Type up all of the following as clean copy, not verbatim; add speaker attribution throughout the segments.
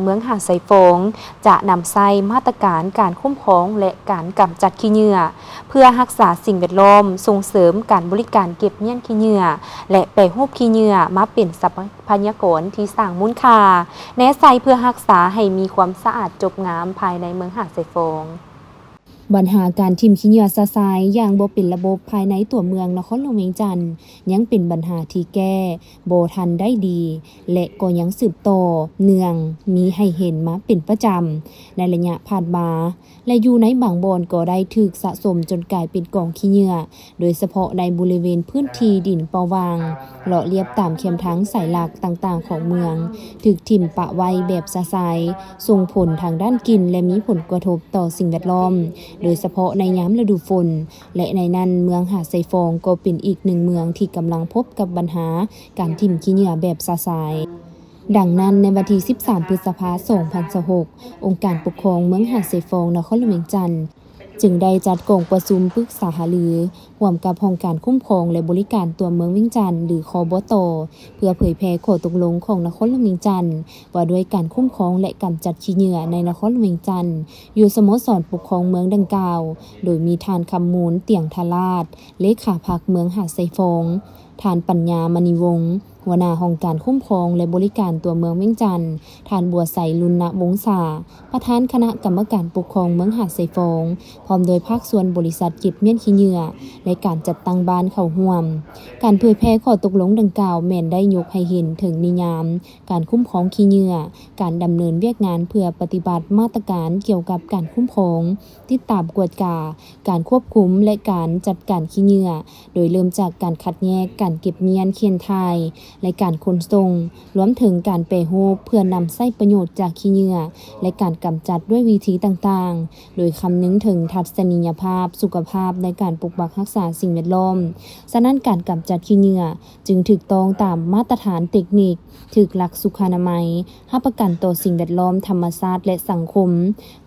Speaker 1: เมืองหาดไซโฟงจะนำใช้มาตรการการคุ้มครองและการกำจัดขี้เหงื่อเพื่อรักษาสิ่งแวดล้อมส่งเสริมการบริการเก็บเงี้ยนขี้เหงื่อและแปรรูปขี้เหงื่อมาเป็นทรัพยากรที่สร้างมูลค่าแนะใช้เพื่อรักษาให้มีความสะอาดจบงามภายในเมืองหาดไซโฟงปัญหาการทิ่มขี้เหงื่อซะไซอย่างบ่เป็นระบบภายในตัวเมืองนครหลวงเวียงจันทน์ยังเป็นปัญหาที่แก้บ่ทันได้ดีและก็ยังสืบต่อเนื่องมีให้เห็นมาเป็นประจำในระยะผ่านมาและอยู่ในบางบ่อนก็ได้ถูกสะสมจนกลายเป็นกองขี้เหงื่อโดยเฉพาะในบริเวณพื้นที่ดินเปาวางเลาะเลียบตามเข็มทางสายหลักต่างๆของเมืองถูกทิ่มปะไว้แบบซะไซส่งผลทางด้านกลิ่นและมีผลกระทบต่อสิ่งแวดล้อมโดยเฉพาะในยามฤดูฝนและในนั้นเมืองหาดไซฟองก็เป็นอีกหนึ่งเมืองที่กำลังพบกับปัญหาการทิ่มขี้เหงื่อแบบซะไซดังนั้นในวันที่ 13 พฤษภาคม 2026 องค์การปกครองเมืองหาดไซฟองนครหลวงเวียงจันทน์จึงได้จัดกองประชุมปรึกษาหารือร่วมกับองค์การคุ้มครองและบริการตัวเมืองเวียงจันทน์หรือคบต.เพื่อเผยแพร่ข้อตกลงของนครหลวงเวียงจันทน์ว่าด้วยการคุ้มครองและกำจัดขี้เหงื่อในนครหลวงเวียงจันทน์อยู่สโมสรปกครองเมืองดังกล่าวโดยมีทานคำมูลเตียงทราชเลขาพรรคเมืองหาดไซฟองทานปัญญามณีวงศ์หัวหน้าองค์การคุ้มครองและบริการตัวเมืองเวียงจันทน์ทานบัวใสลุณวงศาประธานคณะกรรมการปกครองเมืองหาดไซฟองพร้อมโดยภาคส่วนบริษัทเก็บเมี่ยนขี้เหงื่อและการจัดตั้งบ้านเข้าร่วมการเผยแพร่ข้อตกลงดังกล่าวแม่นได้ยกให้เห็นถึงนิยามการคุ้มครองขี้เหงื่อการดำเนินเวียกงานเพื่อปฏิบัติมาตรการเกี่ยวกับการคุ้มครองติดตามกวดกาการควบคุมและการจัดการขี้เหงื่อโดยเริ่มจากการคัดแยกการเก็บเมียนเคียนไทยและการขนส่งรวมถึงการแปรรูปเพื่อนำใช้ประโยชน์จากขี้เหงื่อและการกำจัดด้วยวิธีต่างๆโดยคำนึงถึงทัศนียภาพสุขภาพในการปกปักรักษาสิ่งแวดล้อมฉะนั้นการกำจัดขี้เหงื่อจึงถูกต้องตามมาตรฐานเทคนิคถูกหลักสุขอนามัยรับประกันต่อสิ่งแวดล้อมธรรมชาติและสังคม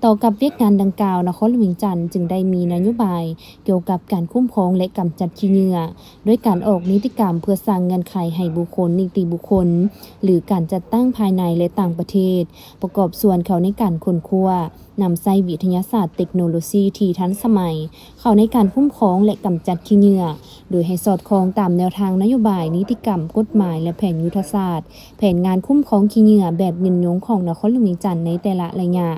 Speaker 1: ต่อกับเวียกงานดังกล่าวนครหลวงเวียงจันทน์จึงได้มีนโยบายเกี่ยวกับการคุ้มครองและกำจัดขี้เหงื่อด้วยการออกนิติกรรมเพื่อสร้างเงื่อนไขให้บุคคลนิติบุคคลหรือการจัดตั้งภายในและต่างประเทศประกอบส่วนเขาในการค้นคว้านำใช้วิทยาศาสตร์เทคโนโลยีที่ทันสมัยเข้าในการคุ้มครองและกำจัดขี้เหงื่อโดยให้สอดคล้องตามแนวทางนโยบายนิติกรรมกฎหมายและแผนยุทธศาสตร์แผนงานคุ้มครองขี้เหงื่อแบบยืนยงของนครหลวงเวียงจันทน์ในแต่ละระยะ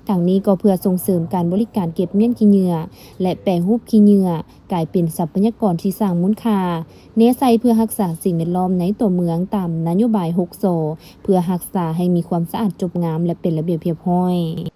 Speaker 1: ทางนี้ก็เพื่อส่งเสริมการบริการเก็บเมี่ยนขี้เหงื่อและแปรรูปขี้เหงื่อกลายเป็นทรัพยากรที่สร้างมูลค่าเน้นใช้เพื่อรักษาสิ่งแวดล้อมในตัวเมืองตามนโยบาย6 โซเพื่อรักษาให้มีความสะอาดจบงามและเป็นระเบียบเรียบร้อย